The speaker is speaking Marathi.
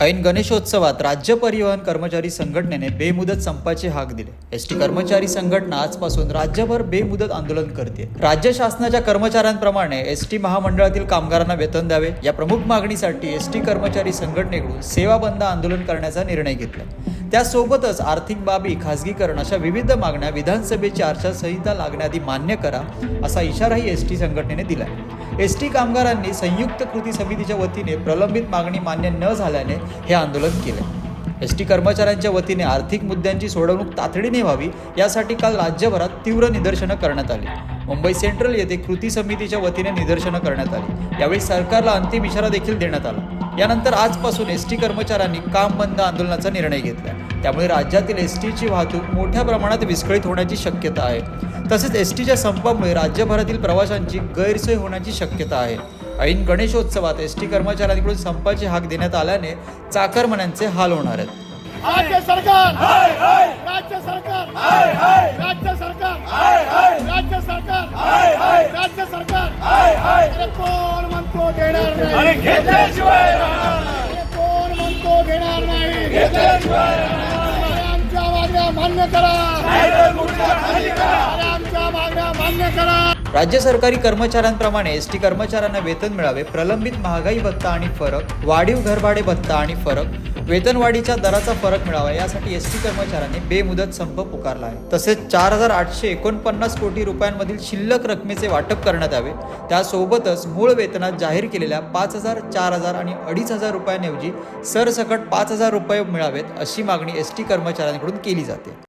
ऐन गणेशोत्सवात राज्य परिवहन कर्मचारी संघटनेने बेमुदत संपाची हाक दिली। एसटी कर्मचारी संघटना आजपासून राज्यभर बेमुदत आंदोलन करते। राज्य शासनाच्या कर्मचाऱ्यांप्रमाणे एसटी महामंडळातील कामगारांना वेतन द्यावे या प्रमुख मागणीसाठी एसटी कर्मचारी संघटनेकडून सेवा बंद आंदोलन करण्याचा निर्णय घेतला। त्यासोबतच आर्थिक बाबी, खासगीकरण अशा विविध मागण्या विधानसभेची आचारसंहिता लागण्याआधी मान्य करा असा इशाराही एसटी संघटनेने दिला। एसटी कामगारांनी संयुक्त कृती समितीच्या वतीने प्रलंबित मागणी मान्य न झाल्याने हे आंदोलन केले। एसटी कर्मचाऱ्यांच्या वतीने आर्थिक मुद्द्यांची सोडवणूक तातडीने व्हावी यासाठी काल राज्यभरात तीव्र निदर्शनं करण्यात आली। मुंबई सेंट्रल येथे कृती समितीच्या वतीने निदर्शनं करण्यात आली। यावेळी सरकारला अंतिम इशारा देखील देण्यात आला। यानंतर आजपासून एसटी कर्मचाऱ्यांनी काम बंद आंदोलनाचा निर्णय घेतला। त्यामुळे राज्यातील एसटीची वाहतूक मोठ्या प्रमाणात विस्कळीत होण्याची शक्यता आहे। तसेच एसटीच्या संपामुळे राज्यभरातील प्रवाशांची गैरसोय होण्याची शक्यता आहे। ऐन गणेशोत्सवात एसटी कर्मचाऱ्यांकडून संपाची हाक देण्यात आल्याने चाकरमान्यांचे हाल होणार आहेत। राज्य सरकार राज्य सरकार राज्य सरकार राज्य सरकार राज्य सरकार अरे कोण म्हणतो घेणार नाही, घेतल्याशिवाय कोण म्हणतो घेणार नाही, घेतल्याशिवाय आमच्या मागण्या मान्य करा, आमच्या मागण्या मान्य करा। राज्य सरकारी कर्मचाऱ्यांप्रमाणे एसटी कर्मचाऱ्यांना वेतन मिळावे, प्रलंबित महागाई भत्ता आणि फरक, वाढीव घरभाडे भत्ता आणि फरक, वेतनवाढीच्या दराचा फरक मिळावा यासाठी एसटी कर्मचाऱ्यांनी बेमुदत संप पुकारला आहे। तसेच 4,849 कोटी रुपयांमधील शिल्लक रकमेचे वाटप करण्यात यावे। त्यासोबतच मूळ वेतनात जाहीर केलेल्या 5,000, 4,000 आणि 2,500 रुपयांऐवजी सरसकट 5,000 रुपये मिळावेत अशी मागणी एसटी कर्मचाऱ्यांकडून केली जाते।